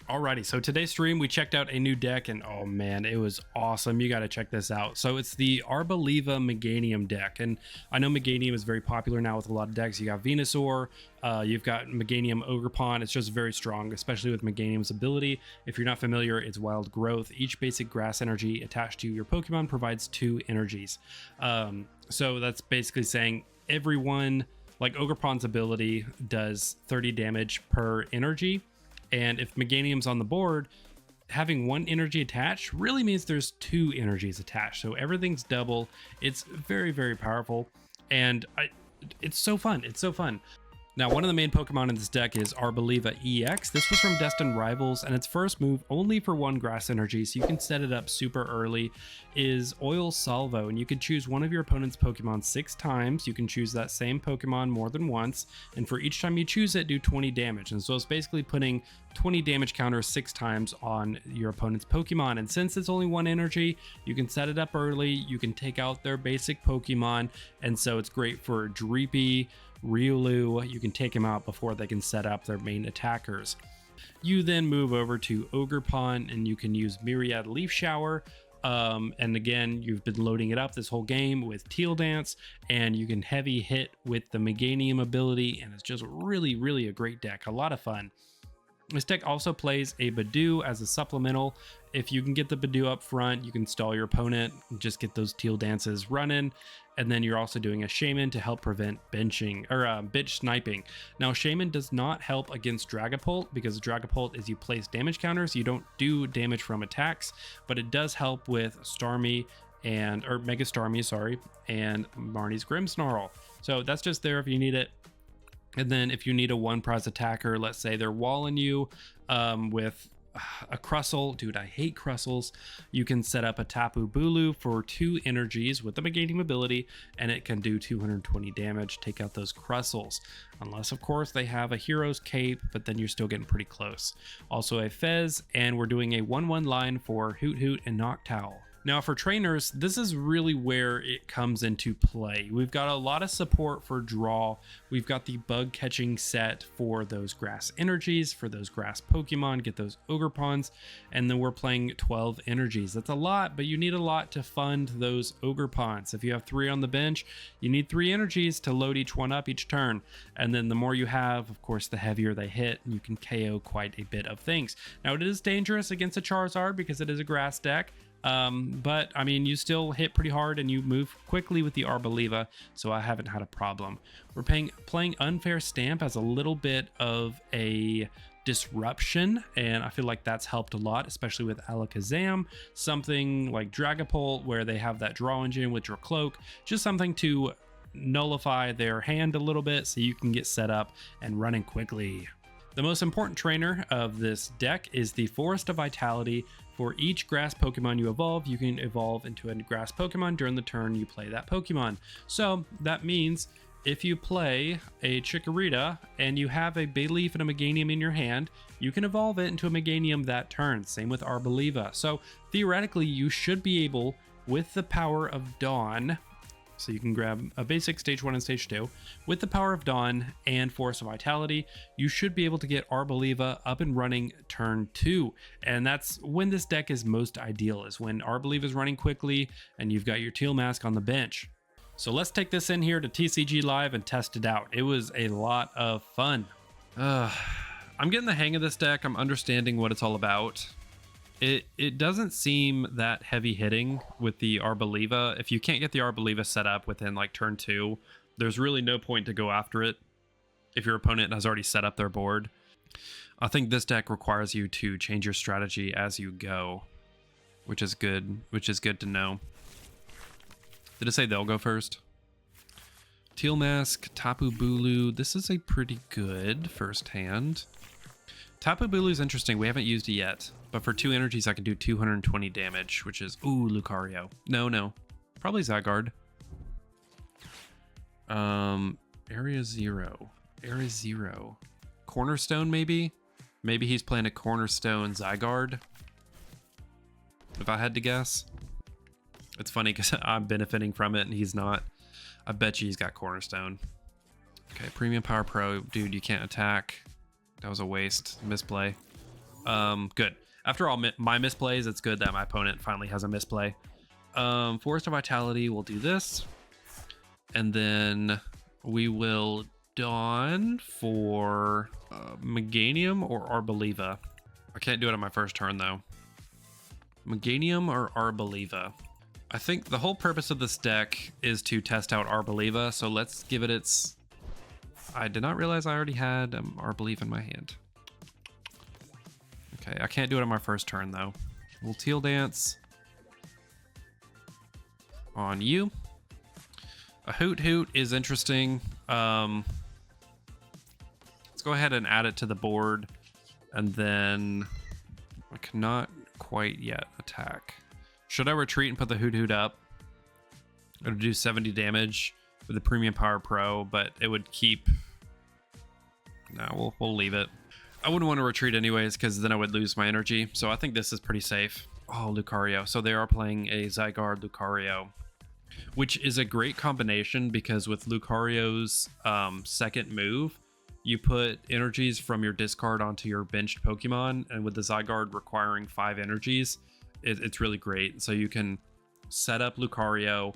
Alrighty, so today's stream we checked out a new deck and oh man, it was awesome. You got to check this out. So it's the Arboliva Meganium deck, and I know Meganium is very popular now with a lot of decks. You got Venusaur, you've got Meganium Ogerpon. It's just very strong, especially with Meganium's ability. If you're not familiar, it's wild growth. Each basic grass energy attached to your Pokemon provides 2 energies. So that's basically saying everyone, like Ogerpon's ability does 30 damage per energy. And if Meganium's on the board, having 1 energy attached really means there's 2 energies attached. So everything's double. It's very, very powerful. And it's so fun. It's so fun. Now, one of the main Pokemon in this deck is Arboliva EX. This was from Destined Rivals, and its first move, only for 1 grass energy, so you can set it up super early, is Oil Salvo. And you can choose one of your opponent's Pokemon 6 times. You can choose that same Pokemon more than once, and for each time you choose it, do 20 damage. And so it's basically putting 20 damage counters 6 times on your opponent's Pokemon. And since it's only 1 energy, you can set it up early, you can take out their basic Pokemon, and so it's great for Dreepy, Riolu. You can take them out before they can set up their main attackers. You then move over to Ogerpon and you can use Myriad Leaf Shower. And again, you've been loading it up this whole game with Teal Dance, and you can heavy hit with the Meganium ability, and it's just really, really a great deck. A lot of fun. This deck also plays a Budew as a supplemental. If you can get the Budew up front, you can stall your opponent and just get those Teal Dances running. And then you're also doing a Shaymin to help prevent benching or bitch sniping. Now, Shaymin does not help against Dragapult because Dragapult is you place damage counters. You don't do damage from attacks, but it does help with Starmie or Mega Starmie, sorry, and Marnie's Grimmsnarl. So that's just there if you need it. And then if you need a 1 prize attacker, let's say they're walling you with a Crustle. Dude, I hate Crustles. You can set up a Tapu Bulu for 2 energies with the Meganium ability, and it can do 220 damage. Take out those Crustles. Unless, of course, they have a Hero's Cape, but then you're still getting pretty close. Also a Fez, and we're doing a 1/1 line for Hoothoot and Noctowl. Now for trainers, this is really where it comes into play. We've got a lot of support for draw. We've got the Bug Catching Set for those grass energies, for those grass Pokemon, get those Ogerpons, and then we're playing 12 energies. That's a lot, but you need a lot to fund those Ogerpons. If you have 3 on the bench, you need 3 energies to load each one up each turn. And then the more you have, of course, the heavier they hit, and you can KO quite a bit of things. Now it is dangerous against a Charizard because it is a grass deck. But I mean, you still hit pretty hard and you move quickly with the Arboliva, so I haven't had a problem. We're playing Unfair Stamp as a little bit of a disruption, and I feel like that's helped a lot, especially with Alakazam. Something like Dragapult, where they have that draw engine with your cloak, just something to nullify their hand a little bit so you can get set up and running quickly. The most important trainer of this deck is the Forest of Vitality. For each grass Pokemon you evolve, you can evolve into a grass Pokemon during the turn you play that Pokemon. So that means if you play a Chikorita and you have a Bayleef and a Meganium in your hand, you can evolve it into a Meganium that turn. Same with Arboliva. So theoretically, you should be able, with the power of Dawn, so you can grab a basic stage 1 and stage 2. With the power of Dawn and Force of Vitality, you should be able to get Arboliva up and running turn 2. And that's when this deck is most ideal, is when Arboliva is running quickly and you've got your Teal Mask on the bench. So let's take this in here to TCG Live and test it out. It was a lot of fun. I'm getting the hang of this deck. I'm understanding what it's all about. It doesn't seem that heavy hitting with the Arboliva. If you can't get the Arboliva set up within like turn 2, there's really no point to go after it if your opponent has already set up their board. I think this deck requires you to change your strategy as you go, which is good to know. Did it say they'll go first? Teal Mask, Tapu Bulu. This is a pretty good first hand. Tapu Bulu is interesting. We haven't used it yet, but for 2 energies, I can do 220 damage, which is, ooh, Lucario. No, probably Zygarde. Area Zero. Cornerstone, maybe? Maybe he's playing a Cornerstone Zygarde, if I had to guess. It's funny because I'm benefiting from it and he's not. I bet you he's got Cornerstone. Okay, Premium Power Pro. Dude, you can't attack. That was a waste. Misplay. Good. After all my misplays, it's good that my opponent finally has a misplay. Forest of Vitality, we'll do this. And then we will Dawn for Meganium or Arboliva. I can't do it on my first turn, though. Meganium or Arboliva? I think the whole purpose of this deck is to test out Arboliva, so let's give it its... I did not realize I already had Arboliva in my hand. Okay, I can't do it on my first turn, though. We'll Teal Dance on you. A Hoothoot is interesting. Let's go ahead and add it to the board, and then I cannot quite yet attack. Should I retreat and put the Hoothoot up? It would do 70 damage with the Premium Power Pro, but it would keep... No, we'll leave it. I wouldn't want to retreat anyways, because then I would lose my energy. So I think this is pretty safe. Oh, Lucario. So they are playing a Zygarde Lucario, which is a great combination because with Lucario's second move, you put energies from your discard onto your benched Pokemon, and with the Zygarde requiring 5 energies, it's really great. So you can set up Lucario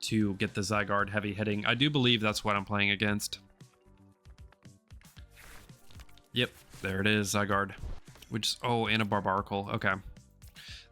to get the Zygarde heavy hitting. I do believe that's what I'm playing against. Yep, there it is, Zygarde. Which, oh, and a Barbaracle. Okay.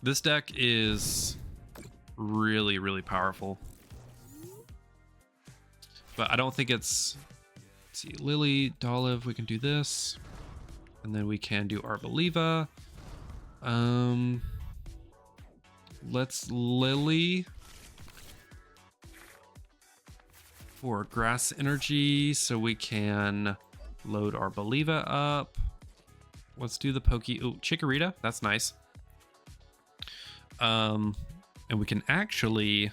This deck is really, really powerful. But I don't think it's... Let's see, Lillie, Dolliv, we can do this. And then we can do Arboliva. Let's Lillie for grass energy so we can load Arboliva up. Let's do the Chikorita. That's nice. And we can actually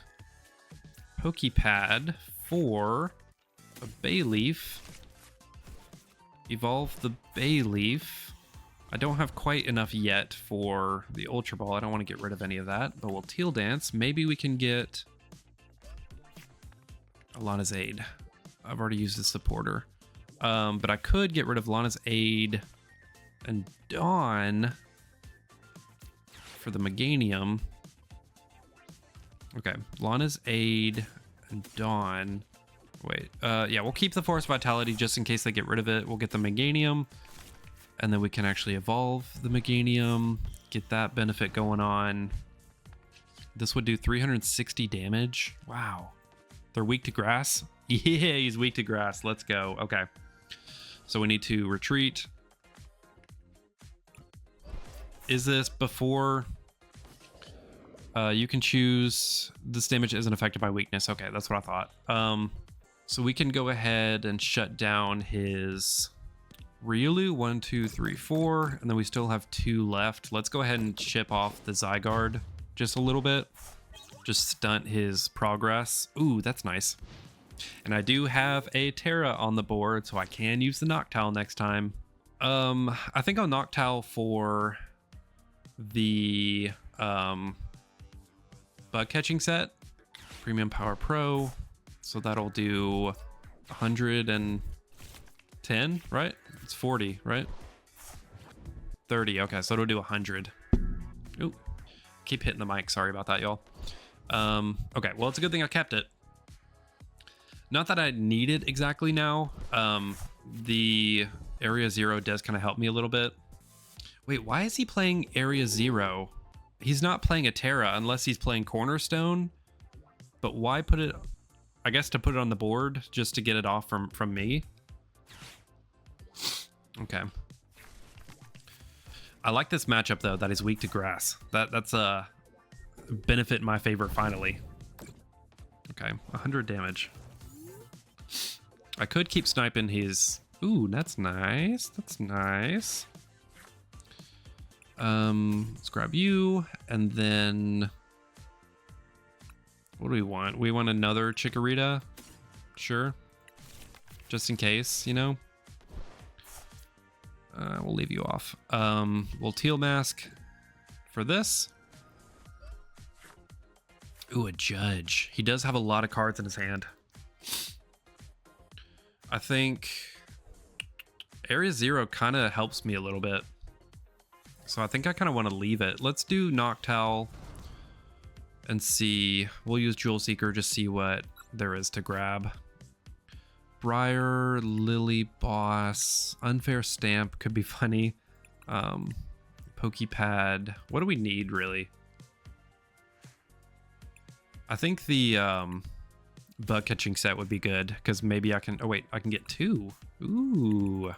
Poké Pad for a Bayleef. Evolve the Bayleef. I don't have quite enough yet for the Ultra Ball. I don't want to get rid of any of that, but we'll Teal Dance. Maybe we can get Lana's Aid. I've already used the supporter. But I could get rid of Lana's Aid and Dawn for the Meganium. Okay, Lana's Aid and Dawn. Wait, yeah, we'll keep the Forest Vitality just in case they get rid of it. We'll get the Meganium, and then we can actually evolve the Meganium, get that benefit going on. This would do 360 damage. Wow. They're weak to grass? Yeah, he's weak to grass. Let's go. Okay. So we need to retreat. Is this before... you can choose... This damage isn't affected by weakness. Okay, that's what I thought. So we can go ahead and shut down his Riolu. 1, 2, 3, 4. And then we still have 2 left. Let's go ahead and chip off the Zygarde just a little bit. Just stunt his progress. Ooh, that's nice. And I do have a Terra on the board, so I can use the Noctowl next time. I think I'll Noctowl for the Bug Catching Set. Premium Power Pro. So that'll do 110, right? It's 40, right? 30, okay, so it'll do 100. Ooh, keep hitting the mic, sorry about that, y'all. Okay, well, it's a good thing I kept it. Not that I need it exactly now. The Area 0 does kind of help me a little bit. Wait, why is he playing Area 0? He's not playing a Terra unless he's playing Cornerstone. But why put it... I guess to put it on the board just to get it off from me. Okay. I like this matchup, though, that is weak to grass. That's a benefit in my favor, finally. Okay, 100 damage. I could keep sniping his... Ooh, that's nice. That's nice. Let's grab you, and then... What do we want? We want another Chikorita? Sure. Just in case, you know? We'll leave you off. We'll Teal Mask for this. Ooh, a Judge. He does have a lot of cards in his hand. I think Area 0 kind of helps me a little bit. So I think I kind of want to leave it. Let's do Noctowl and see. We'll use Jewel Seeker, just see what there is to grab. Briar, Lillie, Boss, Unfair Stamp could be funny. Poké Pad. What do we need, really? I think the Bug Catching Set would be good, because maybe I can... Oh, wait. I can get 2. Ooh.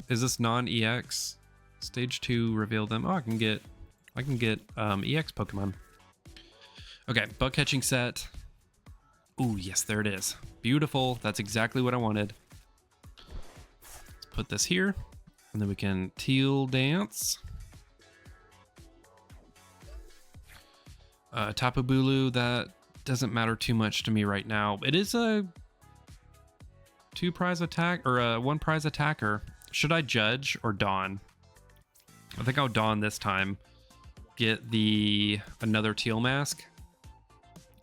Is this non-EX? Stage 2, reveal them. Oh, I can get EX Pokemon. Okay, Bug Catching Set. Ooh, yes, there it is. Beautiful. That's exactly what I wanted. Let's put this here, and then we can Teal dance. Tapu Bulu, that doesn't matter too much to me right now. It is a 2 prize attack, or a 1 prize attacker. Should I Judge or Dawn? I think I'll Dawn this time. Get another Teal mask.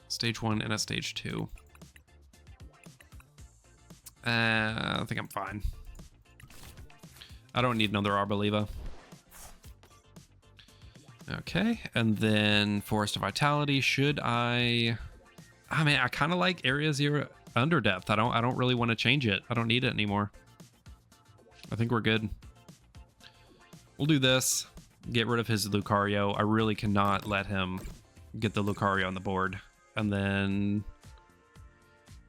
Stage 1 and a stage 2. I think I'm fine. I don't need another Arboliva. Okay, and then Forest of Vitality. Should I mean, I kind of like Area 0 Underdepth. I don't really want to change it. I don't need it anymore. I think we're good. We'll do this. Get rid of his Lucario. I really cannot let him get the Lucario on the board. And then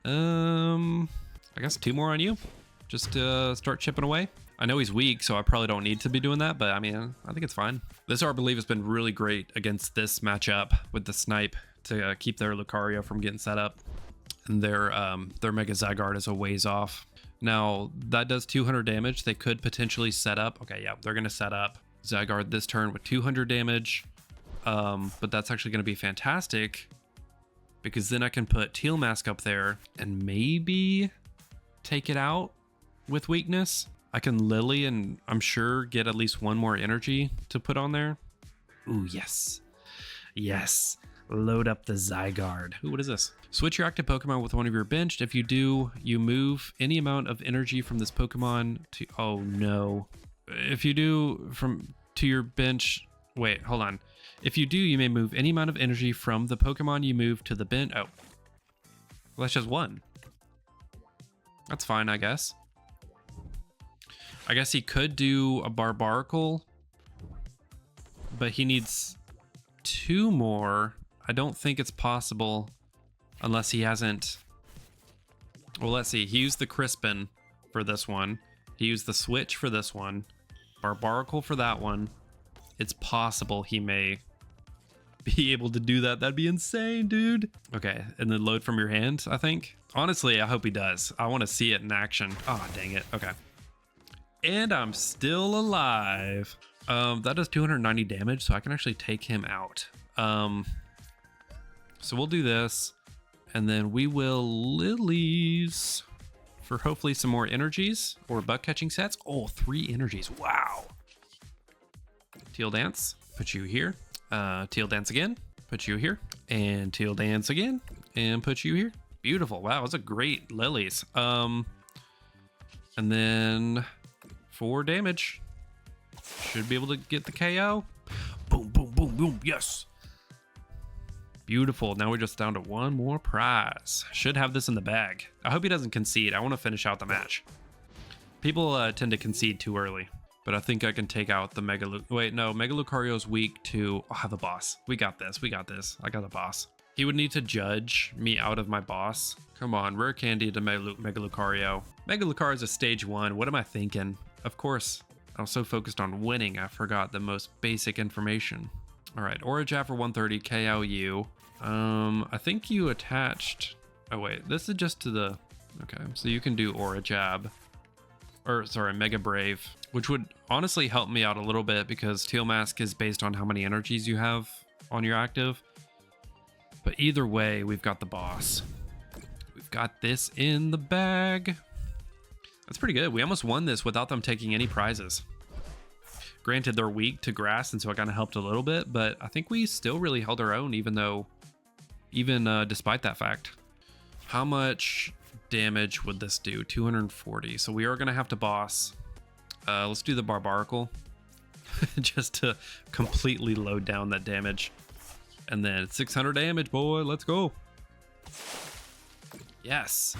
I guess 2 more on you. Just to start chipping away. I know he's weak, so I probably don't need to be doing that, but I mean, I think it's fine. This Arboliva has been really great against this matchup with the snipe to keep their Lucario from getting set up. And their Mega Zygarde is a ways off. Now, that does 200 damage. They could potentially set up. Okay, yeah, they're going to set up Zygarde this turn with 200 damage. But that's actually going to be fantastic, because then I can put Teal Mask up there and maybe take it out with weakness. I can Lillie and I'm sure get at least 1 more energy to put on there. Ooh, yes. Yes. Load up the Zygarde. Ooh, what is this? Switch your active Pokemon with one of your benched. If you do, you move any amount of energy from this Pokemon to... Oh, no. If you do to your bench... Wait, hold on. If you do, you may move any amount of energy from the Pokemon you move to the bench. Oh. Well, that's just 1. That's fine, I guess. I guess he could do a Barbaracle, but he needs 2 more. I don't think it's possible unless he hasn't... Well, let's see. He used the Crispin for this one. He used the Switch for this one. Barbaracle for that one. It's possible he may be able to do that. That'd be insane, dude. Okay, and then load from your hand, I think. Honestly, I hope he does. I want to see it in action. Oh, dang it. Okay. And I'm still alive. That does 290 damage, so I can actually take him out. So we'll do this, and then we will Lilies for hopefully some more energies or Bug Catching Sets. Oh, 3 energies. Wow. Teal Dance, put you here. Teal Dance again, put you here. And Teal Dance again, and put you here. Beautiful. Wow, those are great Lilies. And then 4 damage. Should be able to get the KO. Boom, boom, boom, boom. Yes. Beautiful. Now we're just down to 1 more prize. Should have this in the bag. I hope he doesn't concede. I want to finish out the match. People tend to concede too early, but I think I can take out the Mega Wait, no. Mega Lucario's weak to... I'll have a boss. We got this. We got this. I got a boss. He would need to judge me out of my boss. Come on. Rare Candy to Mega Lucario. Mega Lucario is a stage 1. What am I thinking? Of course, I was so focused on winning, I forgot the most basic information. All right, Aura Jab for 130, KO you. I think you attached... Oh, wait, this is just to the... Okay, so you can do Aura Jab. Or, sorry, Mega Brave, which would honestly help me out a little bit because Teal Mask is based on how many energies you have on your active. But either way, we've got the boss. We've got this in the bag. That's pretty good. We almost won this without them taking any prizes. Granted, they're weak to grass, and so it kind of helped a little bit, but I think we still really held our own, even despite that fact. How much damage would this do? 240. So we are going to have to boss. Let's do the Barbaracle just to completely load down that damage. And then 600 damage, boy. Let's go. Yes.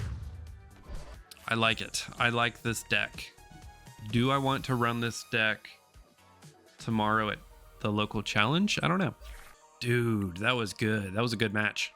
I like it. I like this deck. Do I want to run this deck tomorrow at the local challenge? I don't know. Dude, that was good. That was a good match.